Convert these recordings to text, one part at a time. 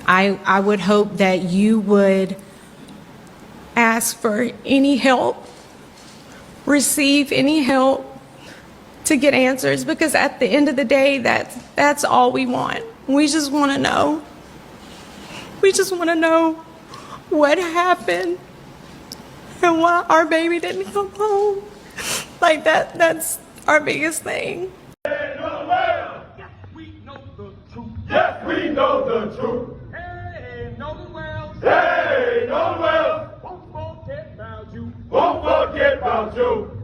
I would hope that you would ask for any help, receive any help to get answers, because at the end of the day, that's all we want. We just want to know. We just want to know what happened and why our baby didn't come home. Like that's our biggest thing. Hey, Nolan Wells! Yes, we know the truth. Yes, we know the truth. Hey, Nolan Wells! Hey, Nolan Wells! Won't forget about you. Won't forget about you.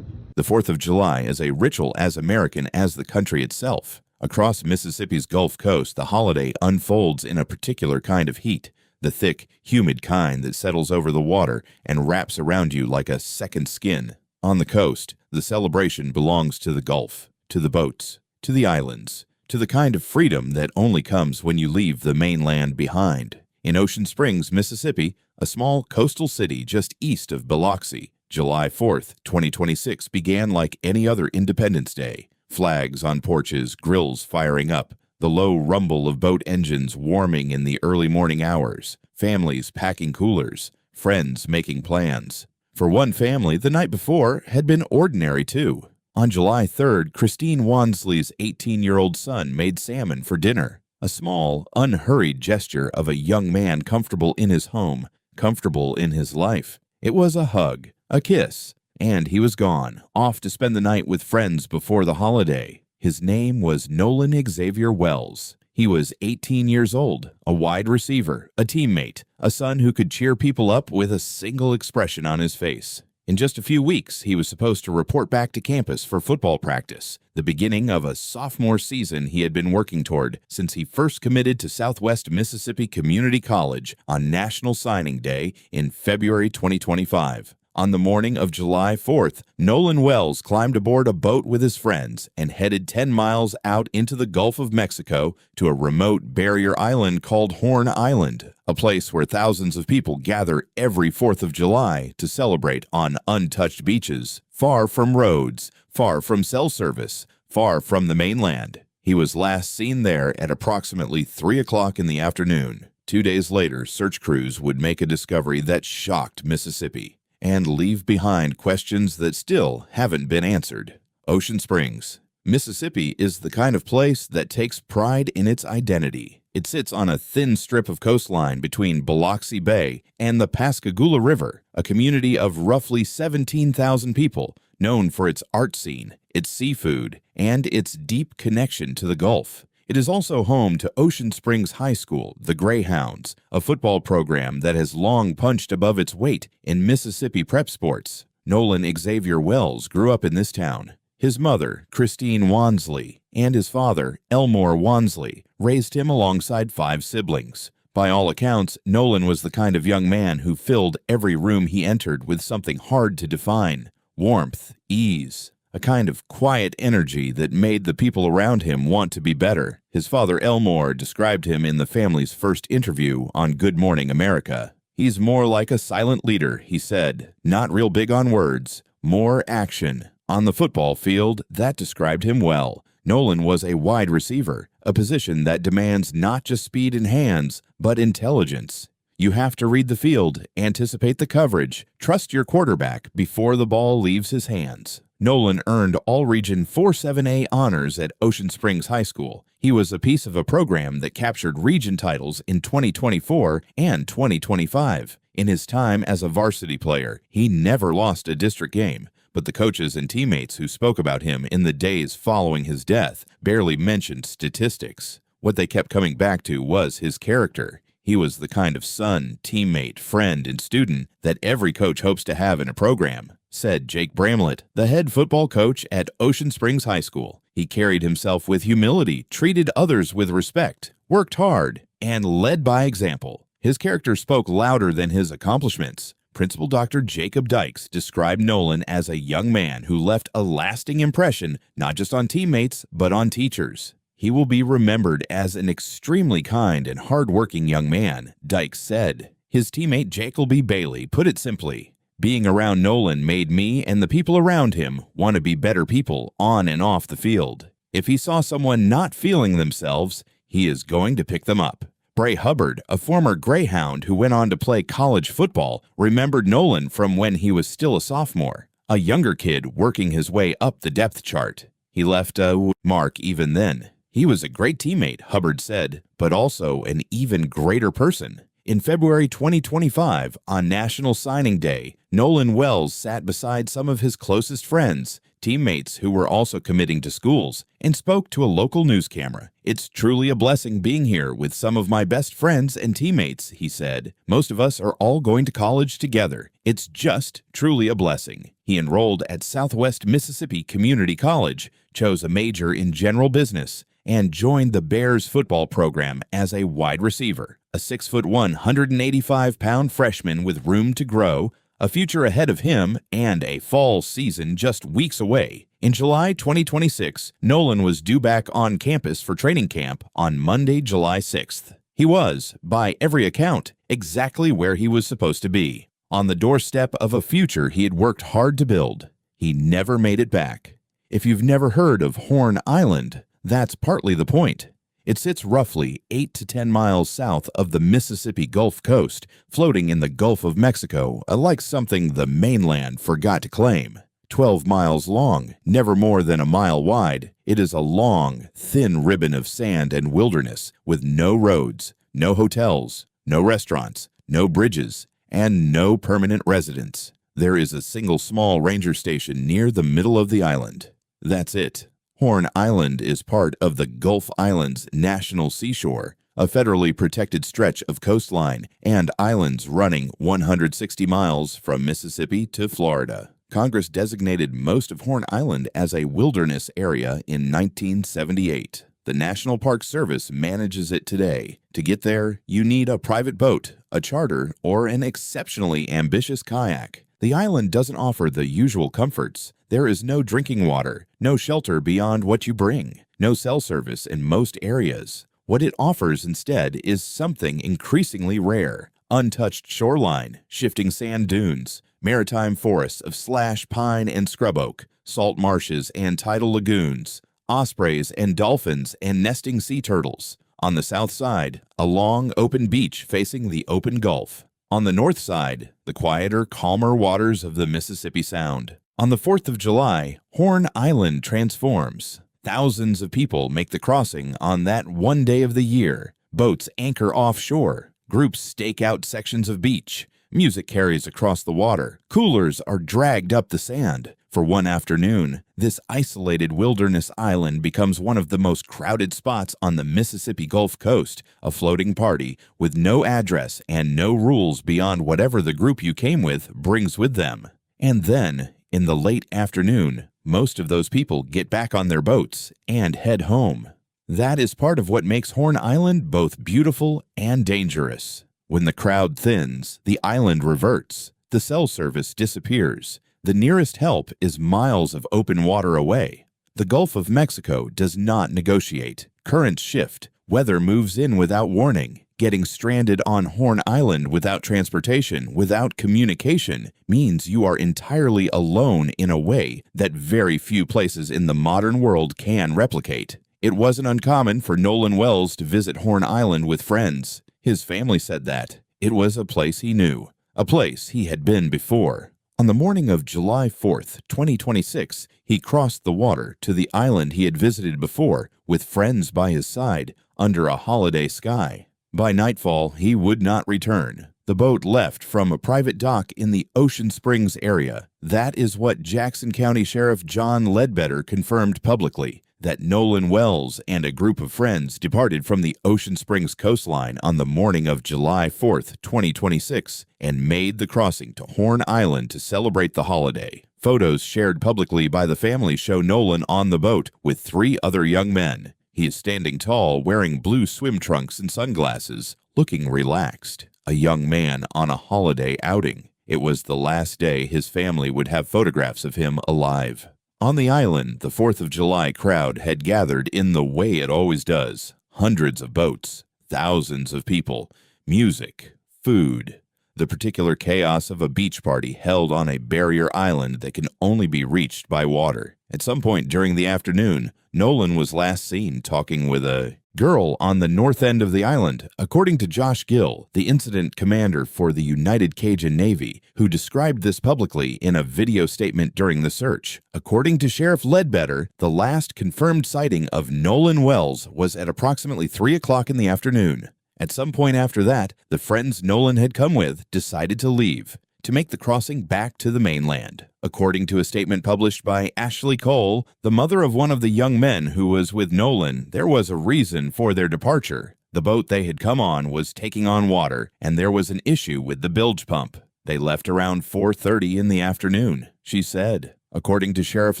The 4th of July is a ritual as American as the country itself. Across Mississippi's Gulf Coast, the holiday unfolds in a particular kind of heat, the thick, humid kind that settles over the water and wraps around you like a second skin. On the coast, the celebration belongs to the Gulf, to the boats, to the islands, to the kind of freedom that only comes when you leave the mainland behind. In Ocean Springs, Mississippi, a small coastal city just east of Biloxi, July 4th, 2026 began like any other Independence Day. Flags on porches, grills firing up, the low rumble of boat engines warming in the early morning hours, families packing coolers, friends making plans. For one family, the night before had been ordinary too. On July 3rd, Christine Wansley's 18-year-old son made salmon for dinner, a small, unhurried gesture of a young man comfortable in his home, comfortable in his life. It was a hug, a kiss, and he was gone, off to spend the night with friends before the holiday. His name was Nolan Xavier Wells. He was 18 years old, a wide receiver, a teammate, a son who could cheer people up with a single expression on his face. In just a few weeks, he was supposed to report back to campus for football practice, the beginning of a sophomore season he had been working toward since he first committed to Southwest Mississippi Community College on National Signing Day in February 2025. On the morning of July 4th, Nolan Wells climbed aboard a boat with his friends and headed 10 miles out into the Gulf of Mexico to a remote barrier island called Horn Island, a place where thousands of people gather every 4th of July to celebrate on untouched beaches, far from roads, far from cell service, far from the mainland. He was last seen there at approximately 3 o'clock in the afternoon. 2 days later, search crews would make a discovery that shocked Mississippi and leave behind questions that still haven't been answered. Ocean Springs, Mississippi is the kind of place that takes pride in its identity. It sits on a thin strip of coastline between Biloxi Bay and the Pascagoula River, a community of roughly 17,000 people, known for its art scene, its seafood, and its deep connection to the Gulf. It is also home to Ocean Springs High School, the Greyhounds, a football program that has long punched above its weight in Mississippi prep sports. Nolan Xavier Wells grew up in this town. His mother, Christine Wansley, and his father, Elmore Wansley, raised him alongside 5 siblings. By all accounts, Nolan was the kind of young man who filled every room he entered with something hard to define: warmth, ease, a kind of quiet energy that made the people around him want to be better. His father, Elmore, described him in the family's first interview on Good Morning America. "He's more like a silent leader," he said, "not real big on words, more action." On the football field, that described him well. Nolan was a wide receiver, a position that demands not just speed in hands, but intelligence. You have to read the field, anticipate the coverage, trust your quarterback before the ball leaves his hands. Nolan earned All-Region 4-7A honors at Ocean Springs High School. He was a piece of a program that captured region titles in 2024 and 2025. In his time as a varsity player, he never lost a district game, but the coaches and teammates who spoke about him in the days following his death barely mentioned statistics. What they kept coming back to was his character. He was the kind of son, teammate, friend, and student that every coach hopes to have in a program, said Jake Bramlett, the head football coach at Ocean Springs High School. He carried himself with humility, treated others with respect, worked hard, and led by example. His character spoke louder than his accomplishments. Principal Dr. Jacob Dykes described Nolan as a young man who left a lasting impression not just on teammates, but on teachers. He will be remembered as an extremely kind and hard-working young man, Dykes said. His teammate Jacoby Bailey put it simply: "Being around Nolan made me and the people around him want to be better people on and off the field. If he saw someone not feeling themselves, he is going to pick them up." Bray Hubbard, a former Greyhound who went on to play college football, remembered Nolan from when he was still a sophomore, a younger kid working his way up the depth chart. He left a mark even then. He was a great teammate, Hubbard said, but also an even greater person. In February 2025, on National Signing Day, Nolan Wells sat beside some of his closest friends, teammates who were also committing to schools, and spoke to a local news camera. "It's truly a blessing being here with some of my best friends and teammates," he said. "Most of us are all going to college together. It's just truly a blessing." He enrolled at Southwest Mississippi Community College, chose a major in general business, and joined the Bears football program as a wide receiver. A 6'1", 185-pound freshman with room to grow, a future ahead of him, and a fall season just weeks away. In July 2026, Nolan was due back on campus for training camp on Monday, July 6th. He was, by every account, exactly where he was supposed to be, on the doorstep of a future he had worked hard to build. He never made it back. If you've never heard of Horn Island, that's partly the point. It sits roughly 8 to 10 miles south of the Mississippi Gulf Coast, floating in the Gulf of Mexico, like something the mainland forgot to claim. 12 miles long, never more than a mile wide, it is a long, thin ribbon of sand and wilderness with no roads, no hotels, no restaurants, no bridges, and no permanent residents. There is a single small ranger station near the middle of the island. That's it. Horn Island is part of the Gulf Islands National Seashore, a federally protected stretch of coastline and islands running 160 miles from Mississippi to Florida. Congress designated most of Horn Island as a wilderness area in 1978. The National Park Service manages it today. To get there, you need a private boat, a charter, or an exceptionally ambitious kayak. The island doesn't offer the usual comforts. There is no drinking water, no shelter beyond what you bring, no cell service in most areas. What it offers instead is something increasingly rare: untouched shoreline, shifting sand dunes, maritime forests of slash pine and scrub oak, salt marshes and tidal lagoons, ospreys and dolphins and nesting sea turtles. On the south side, a long open beach facing the open Gulf. On the north side, the quieter, calmer waters of the Mississippi Sound. On the 4th of July, Horn Island transforms. Thousands of people make the crossing on that one day of the year. Boats anchor offshore. Groups stake out sections of beach. Music carries across the water. Coolers are dragged up the sand. For one afternoon, this isolated wilderness island becomes one of the most crowded spots on the Mississippi Gulf Coast, a floating party with no address and no rules beyond whatever the group you came with brings with them. And then, in the late afternoon, most of those people get back on their boats and head home. That is part of what makes Horn Island both beautiful and dangerous. When the crowd thins, the island reverts. The cell service disappears. The nearest help is miles of open water away. The Gulf of Mexico does not negotiate. Currents shift. Weather moves in without warning. Getting stranded on Horn Island without transportation, without communication, means you are entirely alone in a way that very few places in the modern world can replicate. It wasn't uncommon for Nolan Wells to visit Horn Island with friends. His family said that. It was a place he knew, a place he had been before. On the morning of July 4th, 2026, he crossed the water to the island he had visited before, with friends by his side, under a holiday sky. By nightfall, he would not return. The boat left from a private dock in the Ocean Springs area. That is what Jackson County Sheriff John Ledbetter confirmed publicly, that Nolan Wells and a group of friends departed from the Ocean Springs coastline on the morning of July 4th, 2026, and made the crossing to Horn Island to celebrate the holiday. Photos shared publicly by the family show Nolan on the boat with 3 other young men. He is standing tall, wearing blue swim trunks and sunglasses, looking relaxed. A young man on a holiday outing. It was the last day his family would have photographs of him alive. On the island, the 4th of July crowd had gathered in the way it always does. Hundreds of boats, thousands of people, music, food. the particular chaos of a beach party held on a barrier island that can only be reached by water. At some point during the afternoon, Nolan was last seen talking with a girl on the north end of the island, according to Josh Gill, the incident commander for the United Cajun Navy, who described this publicly in a video statement during the search. According to Sheriff Ledbetter, the last confirmed sighting of Nolan Wells was at approximately 3 o'clock in the afternoon. At some point after that, the friends Nolan had come with decided to leave, to make the crossing back to the mainland. According to a statement published by Ashley Cole, the mother of one of the young men who was with Nolan, there was a reason for their departure. The boat they had come on was taking on water, and there was an issue with the bilge pump. They left around 4:30 in the afternoon, she said. According to Sheriff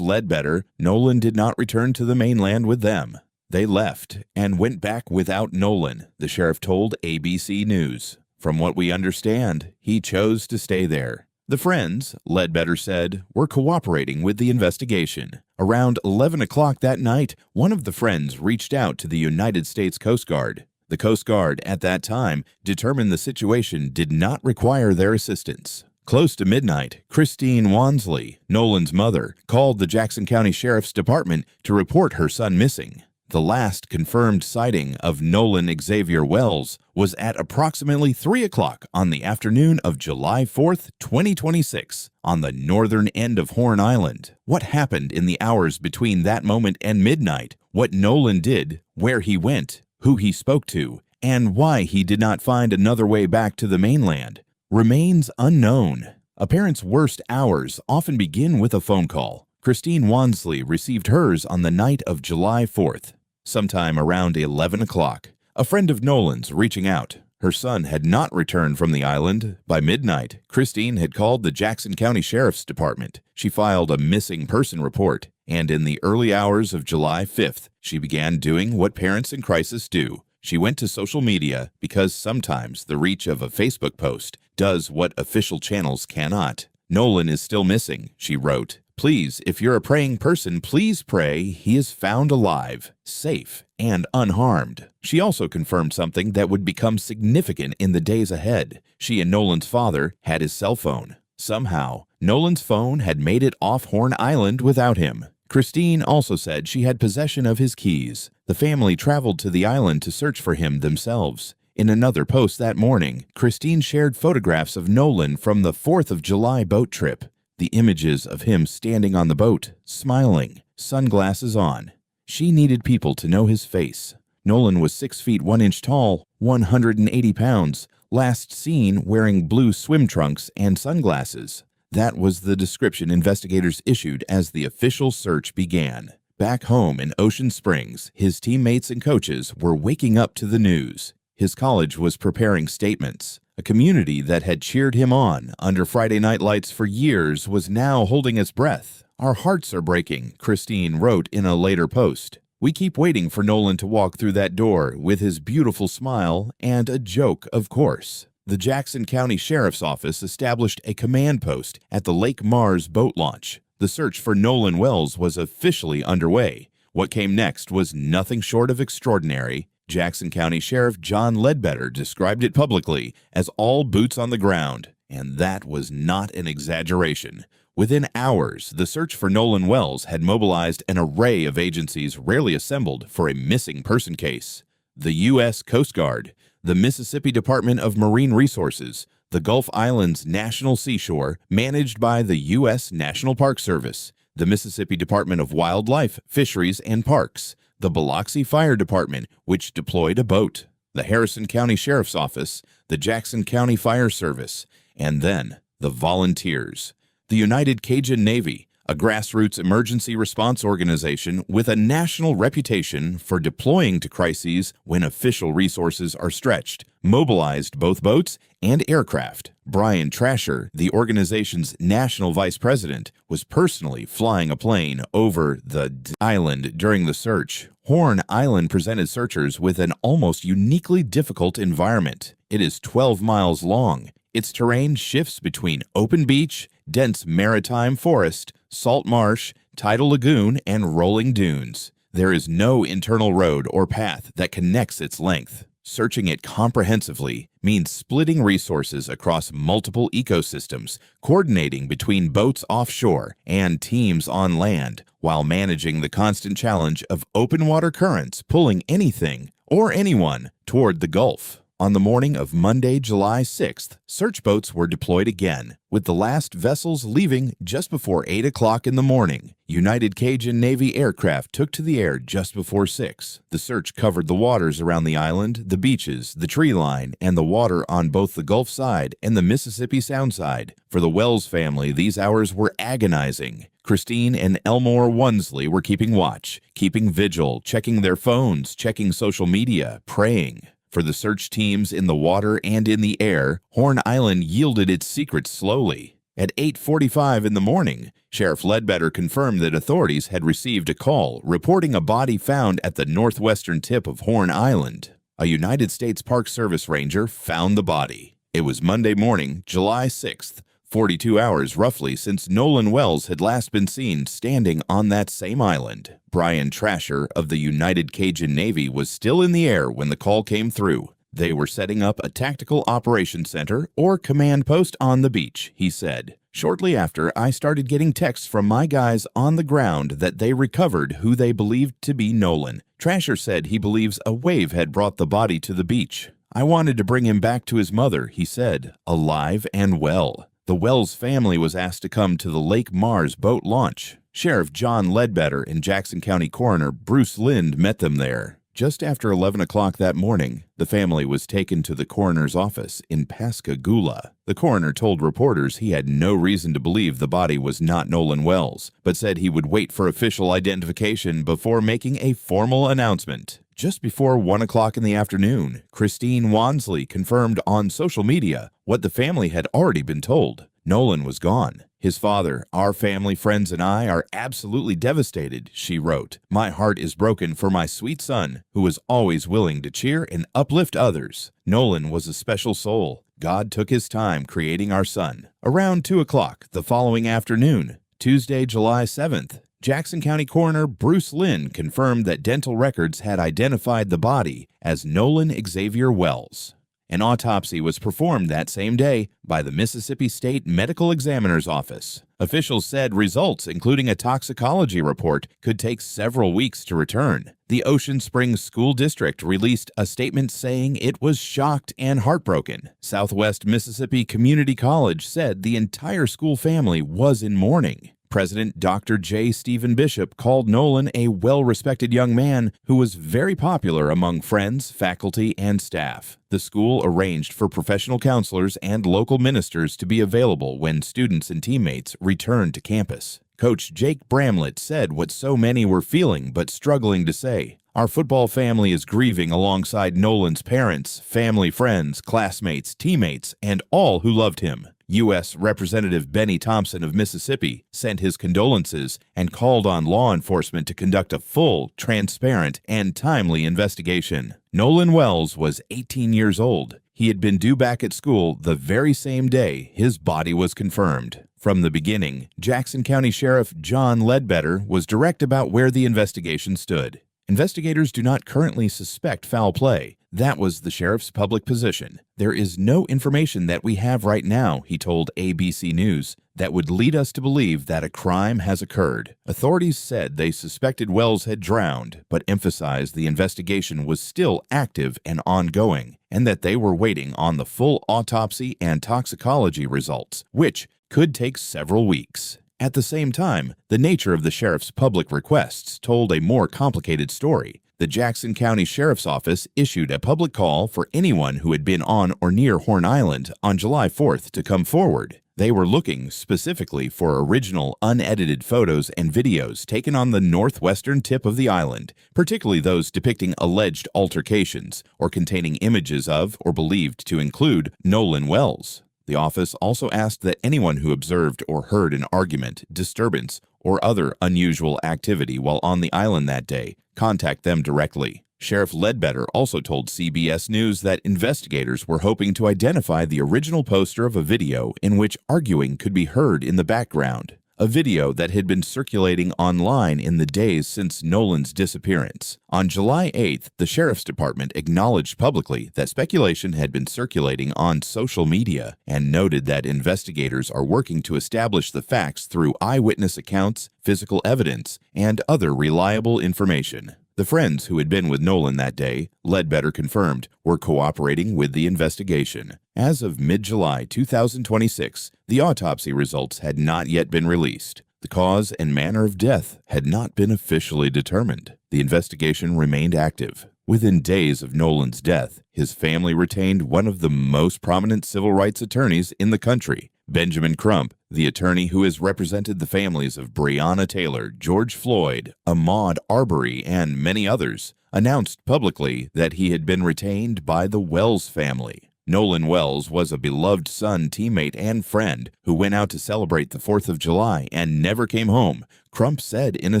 Ledbetter, Nolan did not return to the mainland with them. They left and went back without Nolan, the sheriff told ABC News. From what we understand, he chose to stay there. The friends, Ledbetter said, were cooperating with the investigation. Around 11 o'clock that night, one of the friends reached out to the United States Coast Guard. The Coast Guard, at that time, determined the situation did not require their assistance. Close to midnight, Christine Wansley, Nolan's mother, called the Jackson County Sheriff's Department to report her son missing. The last confirmed sighting of Nolan Xavier Wells was at approximately 3 o'clock on the afternoon of July 4th, 2026, on the northern end of Horn Island. What happened in the hours between that moment and midnight, what Nolan did, where he went, who he spoke to, and why he did not find another way back to the mainland, remains unknown. A parent's worst hours often begin with a phone call. Christine Wansley received hers on the night of July 4th. Sometime around 11 o'clock, a friend of Nolan's reaching out. Her son had not returned from the island. By midnight, Christine had called the Jackson County Sheriff's Department. She filed a missing person report, and in the early hours of July 5th, she began doing what parents in crisis do. She went to social media because sometimes the reach of a Facebook post does what official channels cannot. Nolan is still missing, she wrote. Please, if you're a praying person, please pray he is found alive, safe, and unharmed. She also confirmed something that would become significant in the days ahead. She and Nolan's father had his cell phone. Somehow, Nolan's phone had made it off Horn Island without him. Christine also said she had possession of his keys. The family traveled to the island to search for him themselves. In another post that morning, Christine shared photographs of Nolan from the 4th of July boat trip. The images of him standing on the boat, smiling, sunglasses on. She needed people to know his face. Nolan was 6 feet 1 inch tall, 180 pounds, last seen wearing blue swim trunks and sunglasses. That was the description investigators issued as the official search began. Back home in Ocean Springs, his teammates and coaches were waking up to the news. His college was preparing statements. A community that had cheered him on under Friday Night Lights for years was now holding its breath. Our hearts are breaking, Christine wrote in a later post. We keep waiting for Nolan to walk through that door with his beautiful smile and a joke, of course. The Jackson County Sheriff's Office established a command post at the Lake Mars boat launch. The search for Nolan Wells was officially underway. What came next was nothing short of extraordinary. Jackson County Sheriff John Ledbetter described it publicly as all boots on the ground, and that was not an exaggeration. Within hours, the search for Nolan Wells had mobilized an array of agencies rarely assembled for a missing person case. The U.S. Coast Guard, the Mississippi Department of Marine Resources, the Gulf Islands National Seashore, managed by the U.S. National Park Service, the Mississippi Department of Wildlife, Fisheries, and Parks, the Biloxi Fire Department, which deployed a boat, the Harrison County Sheriff's Office, the Jackson County Fire Service, and then the volunteers. The United Cajun Navy, a grassroots emergency response organization with a national reputation for deploying to crises when official resources are stretched, mobilized both boats and aircraft. Brian Trasher, the organization's national vice president, was personally flying a plane over the island during the search. Horn Island presented searchers with an almost uniquely difficult environment. It is 12 miles long. Its terrain shifts between open beach, dense maritime forest, salt marsh, tidal lagoon, and rolling dunes. There is no internal road or path that connects its length. Searching it comprehensively means splitting resources across multiple ecosystems, coordinating between boats offshore and teams on land, while managing the constant challenge of open water currents pulling anything or anyone toward the Gulf. On the morning of Monday, July 6th, search boats were deployed again, with the last vessels leaving just before 8 o'clock in the morning. United Cajun Navy aircraft took to the air just before 6. The search covered the waters around the island, the beaches, the tree line, and the water on both the Gulf side and the Mississippi Sound side. For the Wells family, these hours were agonizing. Christine and Elmore Wonsley were keeping watch, keeping vigil, checking their phones, checking social media, praying. For the search teams in the water and in the air, Horn Island yielded its secrets slowly. At 8:45 in the morning, Sheriff Ledbetter confirmed that authorities had received a call reporting a body found at the northwestern tip of Horn Island. A United States Park Service ranger found the body. It was Monday morning, July 6th, 42 hours roughly since Nolan Wells had last been seen standing on that same island. Brian Trasher of the United Cajun Navy was still in the air when the call came through. They were setting up a tactical operations center or command post on the beach, he said. Shortly after, I started getting texts from my guys on the ground that they recovered who they believed to be Nolan. Trasher said he believes a wave had brought the body to the beach. I wanted to bring him back to his mother, he said, alive and well. The Wells family was asked to come to the Lake Mars boat launch. Sheriff John Ledbetter and Jackson County Coroner Bruce Lind met them there. Just after 11 o'clock that morning, the family was taken to the coroner's office in Pascagoula. The coroner told reporters he had no reason to believe the body was not Nolan Wells, but said he would wait for official identification before making a formal announcement. Just before 1 o'clock in the afternoon, Christine Wonsley confirmed on social media what the family had already been told. Nolan was gone. His father, our family, friends, and I are absolutely devastated, she wrote. My heart is broken for my sweet son, who was always willing to cheer and uplift others. Nolan was a special soul. God took his time creating our son. Around 2 o'clock the following afternoon, Tuesday, July 7th, Jackson County Coroner Bruce Lind confirmed that dental records had identified the body as Nolan Xavier Wells. An autopsy was performed that same day by the Mississippi State Medical Examiner's Office. Officials said results, including a toxicology report, could take several weeks to return. The Ocean Springs School District released a statement saying it was shocked and heartbroken. Southwest Mississippi Community College said the entire school family was in mourning. President Dr. J. Stephen Bishop called Nolan a well-respected young man who was very popular among friends, faculty, and staff. The school arranged for professional counselors and local ministers to be available when students and teammates returned to campus. Coach Jake Bramlett said what so many were feeling but struggling to say. Our football family is grieving alongside Nolan's parents, family, friends, classmates, teammates, and all who loved him. U.S. Representative Benny Thompson of Mississippi sent his condolences and called on law enforcement to conduct a full, transparent, and timely investigation. Nolan Wells was 18 years old. He had been due back at school the very same day his body was confirmed. From the beginning, Jackson County Sheriff John Ledbetter was direct about where the investigation stood. Investigators do not currently suspect foul play. That was the sheriff's public position. There is no information that we have right now, he told ABC News, that would lead us to believe that a crime has occurred. Authorities said they suspected Wells had drowned, but emphasized the investigation was still active and ongoing, and that they were waiting on the full autopsy and toxicology results, which could take several weeks. At the same time, the nature of the sheriff's public requests told a more complicated story. The Jackson County Sheriff's Office issued a public call for anyone who had been on or near Horn Island on July 4th to come forward. They were looking specifically for original, unedited photos and videos taken on the northwestern tip of the island, particularly those depicting alleged altercations or containing images of or believed to include Nolan Wells. The office also asked that anyone who observed or heard an argument, disturbance, or other unusual activity while on the island that day contact them directly. Sheriff Ledbetter also told CBS News that investigators were hoping to identify the original poster of a video in which arguing could be heard in the background. a video that had been circulating online in the days since Nolan's disappearance. On July 8th, the Sheriff's Department acknowledged publicly that speculation had been circulating on social media and noted that investigators are working to establish the facts through eyewitness accounts, physical evidence, and other reliable information. The friends who had been with Nolan that day, Ledbetter confirmed, were cooperating with the investigation. As of mid-July 2026, the autopsy results had not yet been released. The cause and manner of death had not been officially determined. The investigation remained active. Within days of Nolan's death, his family retained one of the most prominent civil rights attorneys in the country. Benjamin Crump, the attorney who has represented the families of Breonna Taylor, George Floyd, Ahmaud Arbery, and many others, announced publicly that he had been retained by the Wells family. Nolan Wells was a beloved son, teammate, and friend who went out to celebrate the 4th of July and never came home. Crump said in a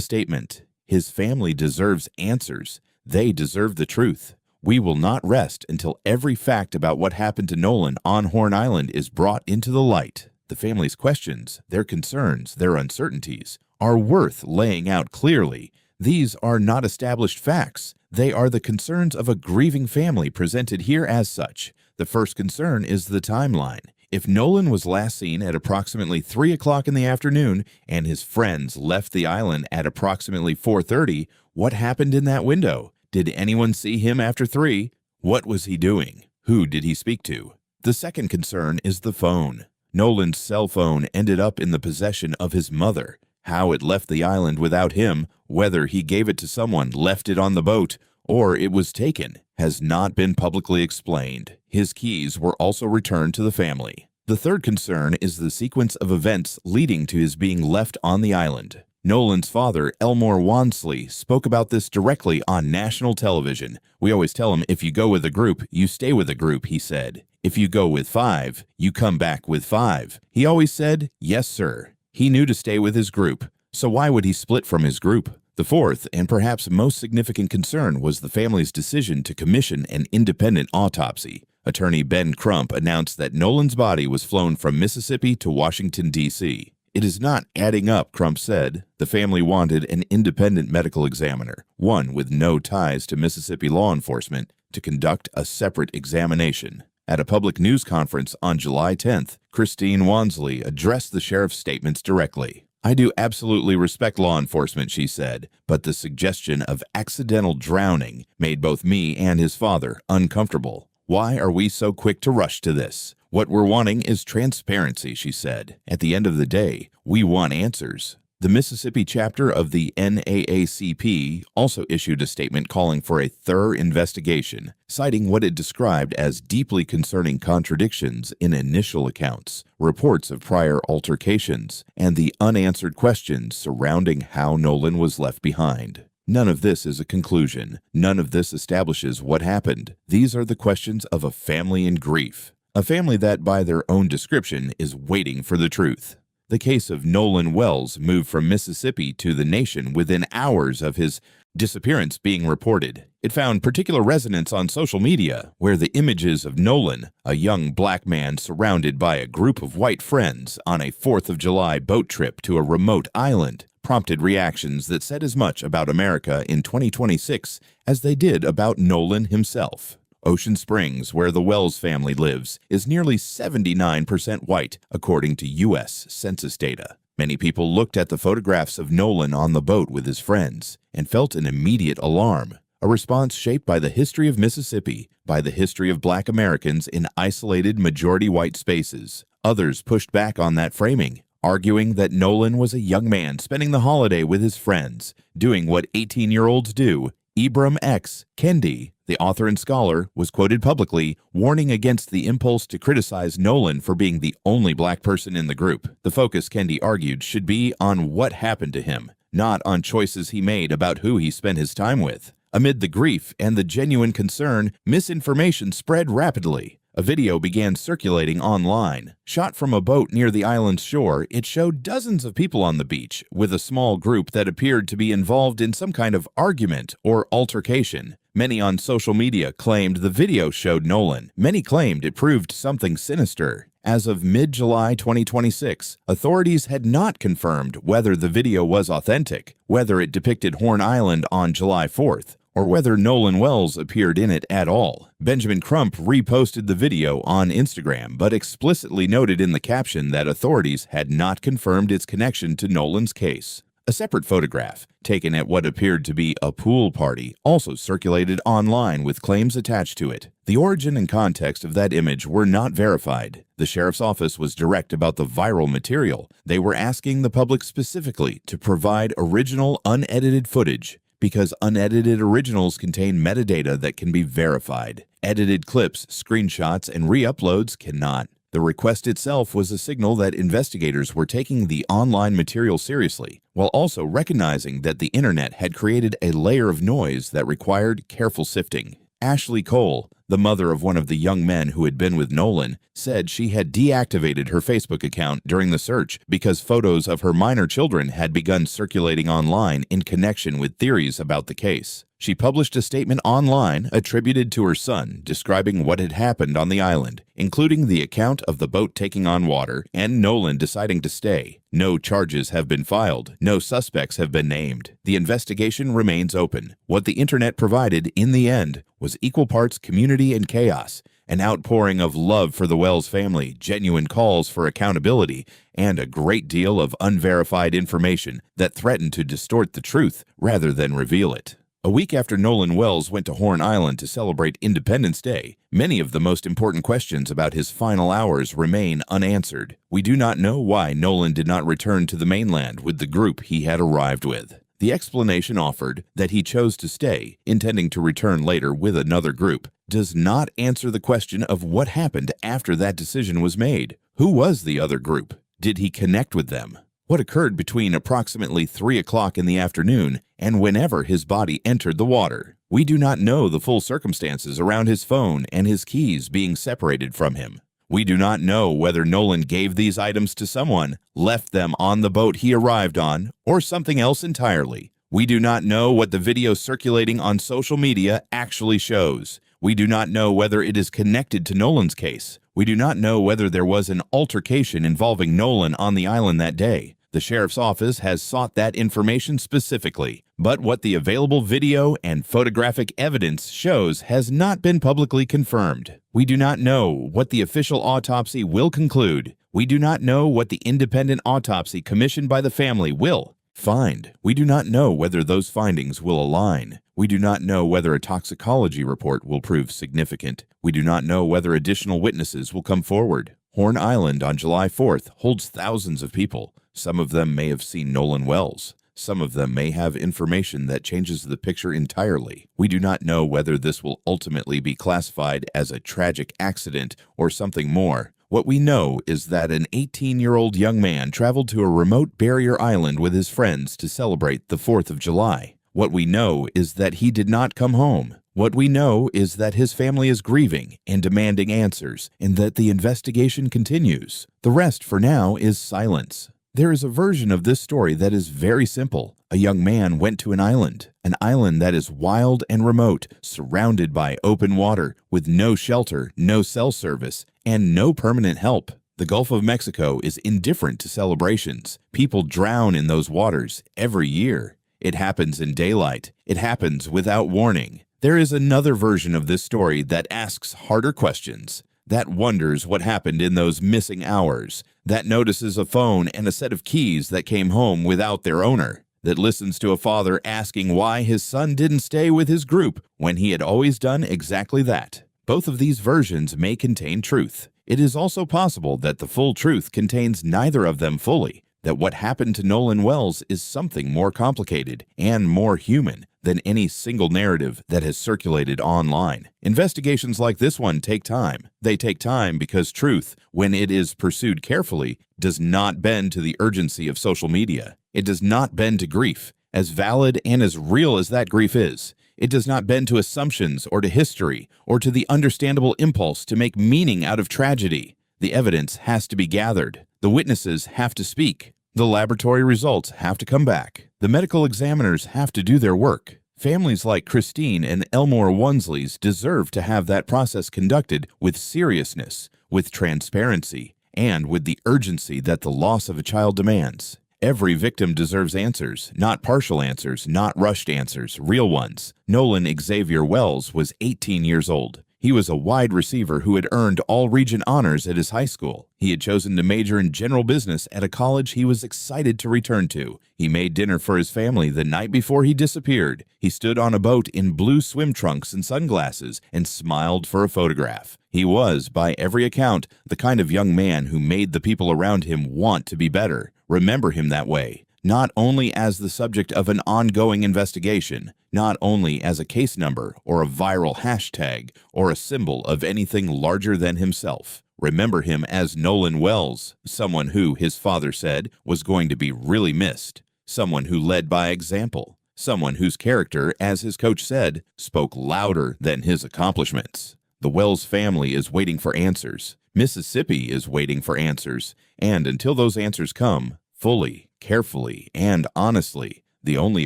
statement, "His family deserves answers. They deserve the truth. We will not rest until every fact about what happened to Nolan on Horn Island is brought into the light. The family's questions, their concerns, their uncertainties are worth laying out clearly. These are not established facts. They are the concerns of a grieving family presented here as such. The first concern is the timeline. If Nolan was last seen at approximately 3 o'clock in the afternoon and his friends left the island at approximately 4:30, what happened in that window? Did anyone see him after 3? What was he doing? Who did he speak to? The second concern is the phone. Nolan's cell phone ended up in the possession of his mother. How it left the island without him, whether he gave it to someone, left it on the boat, or it was taken, has not been publicly explained. His keys were also returned to the family. The third concern is the sequence of events leading to his being left on the island. Nolan's father, Elmore Wansley, spoke about this directly on national television. "We always tell him if you go with a group, you stay with a group," he said. "If you go with 5, you come back with 5. He always said, "Yes, sir." He knew to stay with his group, so why would he split from his group? The fourth, and perhaps most significant concern, was the family's decision to commission an independent autopsy. Attorney Ben Crump announced that Nolan's body was flown from Mississippi to Washington, D.C. "It is not adding up," Crump said. The family wanted an independent medical examiner, one with no ties to Mississippi law enforcement, to conduct a separate examination. At a public news conference on July 10th, Christine Wansley addressed the sheriff's statements directly. "I do absolutely respect law enforcement," she said, "but the suggestion of accidental drowning made both me and his father uncomfortable. Why are we so quick to rush to this? What we're wanting is transparency," she said. "At the end of the day, we want answers." The Mississippi chapter of the NAACP also issued a statement calling for a thorough investigation, citing what it described as deeply concerning contradictions in initial accounts, reports of prior altercations, and the unanswered questions surrounding how Nolan was left behind. None of this is a conclusion. None of this establishes what happened. These are the questions of a family in grief. A family that, by their own description, is waiting for the truth. The case of Nolan Wells moved from Mississippi to the nation within hours of his disappearance being reported. It found particular resonance on social media, where the images of Nolan, a young black man surrounded by a group of white friends on a 4th of July boat trip to a remote island, prompted reactions that said as much about America in 2026 as they did about Nolan himself. Ocean Springs, where the Wells family lives, is nearly 79% white, according to U.S. Census data. Many people looked at the photographs of Nolan on the boat with his friends and felt an immediate alarm, a response shaped by the history of Mississippi, by the history of Black Americans in isolated majority-white spaces. Others pushed back on that framing, arguing that Nolan was a young man spending the holiday with his friends, doing what 18-year-olds do. Ibram X. Kendi, the author and scholar, was quoted publicly warning against the impulse to criticize Nolan for being the only black person in the group. The focus, Kendi argued, should be on what happened to him, not on choices he made about who he spent his time with. Amid the grief and the genuine concern, misinformation spread rapidly. A video began circulating online. Shot from a boat near the island's shore, it showed dozens of people on the beach, with a small group that appeared to be involved in some kind of argument or altercation. Many on social media claimed the video showed Nolan. Many claimed it proved something sinister. As of mid-July 2026, authorities had not confirmed whether the video was authentic, whether it depicted Horn Island on July 4th, or whether Nolan Wells appeared in it at all. Benjamin Crump reposted the video on Instagram, but explicitly noted in the caption that authorities had not confirmed its connection to Nolan's case. A separate photograph, taken at what appeared to be a pool party, also circulated online with claims attached to it. The origin and context of that image were not verified. The sheriff's office was direct about the viral material. They were asking the public specifically to provide original, unedited footage, because unedited originals contain metadata that can be verified. Edited clips, screenshots, and re-uploads cannot. The request itself was a signal that investigators were taking the online material seriously, while also recognizing that the internet had created a layer of noise that required careful sifting. Ashley Cole, the mother of one of the young men who had been with Nolan, said she had deactivated her Facebook account during the search because photos of her minor children had begun circulating online in connection with theories about the case. She published a statement online attributed to her son describing what had happened on the island, including the account of the boat taking on water and Nolan deciding to stay. No charges have been filed. No suspects have been named. The investigation remains open. What the internet provided in the end was equal parts community and chaos, an outpouring of love for the Wells family, genuine calls for accountability, and a great deal of unverified information that threatened to distort the truth rather than reveal it. A week after Nolan Wells went to Horn Island to celebrate Independence Day, many of the most important questions about his final hours remain unanswered. We do not know why Nolan did not return to the mainland with the group he had arrived with. The explanation offered, that he chose to stay, intending to return later with another group, does not answer the question of what happened after that decision was made. Who was the other group? Did he connect with them? What occurred between approximately 3 o'clock in the afternoon and whenever his body entered the water? We do not know the full circumstances around his phone and his keys being separated from him. We do not know whether Nolan gave these items to someone, left them on the boat he arrived on, or something else entirely. We do not know what the video circulating on social media actually shows. We do not know whether it is connected to Nolan's case. We do not know whether there was an altercation involving Nolan on the island that day. The sheriff's office has sought that information specifically, but what the available video and photographic evidence shows has not been publicly confirmed. We do not know what the official autopsy will conclude. We do not know what the independent autopsy commissioned by the family will find. We do not know whether those findings will align. We do not know whether a toxicology report will prove significant. We do not know whether additional witnesses will come forward. Horn Island on July 4th holds thousands of people. Some of them may have seen Nolan Wells. Some of them may have information that changes the picture entirely. We do not know whether this will ultimately be classified as a tragic accident or something more. What we know is that an 18-year-old young man traveled to a remote barrier island with his friends to celebrate the 4th of July. What we know is that he did not come home. What we know is that his family is grieving and demanding answers, and that the investigation continues. The rest, for now, is silence. There is a version of this story that is very simple. A young man went to an island that is wild and remote, surrounded by open water, with no shelter, no cell service, and no permanent help. The Gulf of Mexico is indifferent to celebrations. People drown in those waters every year. It happens in daylight. It happens without warning. There is another version of this story that asks harder questions, that wonders what happened in those missing hours, that notices a phone and a set of keys that came home without their owner, that listens to a father asking why his son didn't stay with his group when he had always done exactly that. Both of these versions may contain truth. It is also possible that the full truth contains neither of them fully, that what happened to Nolan Wells is something more complicated and more human than any single narrative that has circulated online. Investigations like this one take time. They take time because truth, when it is pursued carefully, does not bend to the urgency of social media. It does not bend to grief, as valid and as real as that grief is. It does not bend to assumptions or to history or to the understandable impulse to make meaning out of tragedy. The evidence has to be gathered. The witnesses have to speak. The laboratory results have to come back. The medical examiners have to do their work. Families like Christine and Elmore Wonsley's deserve to have that process conducted with seriousness, with transparency, and with the urgency that the loss of a child demands. Every victim deserves answers, not partial answers, not rushed answers, real ones. Nolan Xavier Wells was 18 years old. He was a wide receiver who had earned all-region honors at his high school. He had chosen to major in general business at a college he was excited to return to. He made dinner for his family the night before he disappeared. He stood on a boat in blue swim trunks and sunglasses and smiled for a photograph. He was, by every account, the kind of young man who made the people around him want to be better, remember him that way. Not only as the subject of an ongoing investigation, not only as a case number or a viral hashtag or a symbol of anything larger than himself. Remember him as Nolan Wells, someone who, his father said, was going to be really missed, someone who led by example, someone whose character, as his coach said, spoke louder than his accomplishments. The Wells family is waiting for answers. Mississippi is waiting for answers, and until those answers come, fully, carefully, and honestly, the only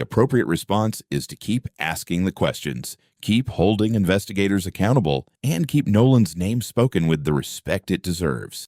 appropriate response is to keep asking the questions, keep holding investigators accountable, and keep Nolan's name spoken with the respect it deserves.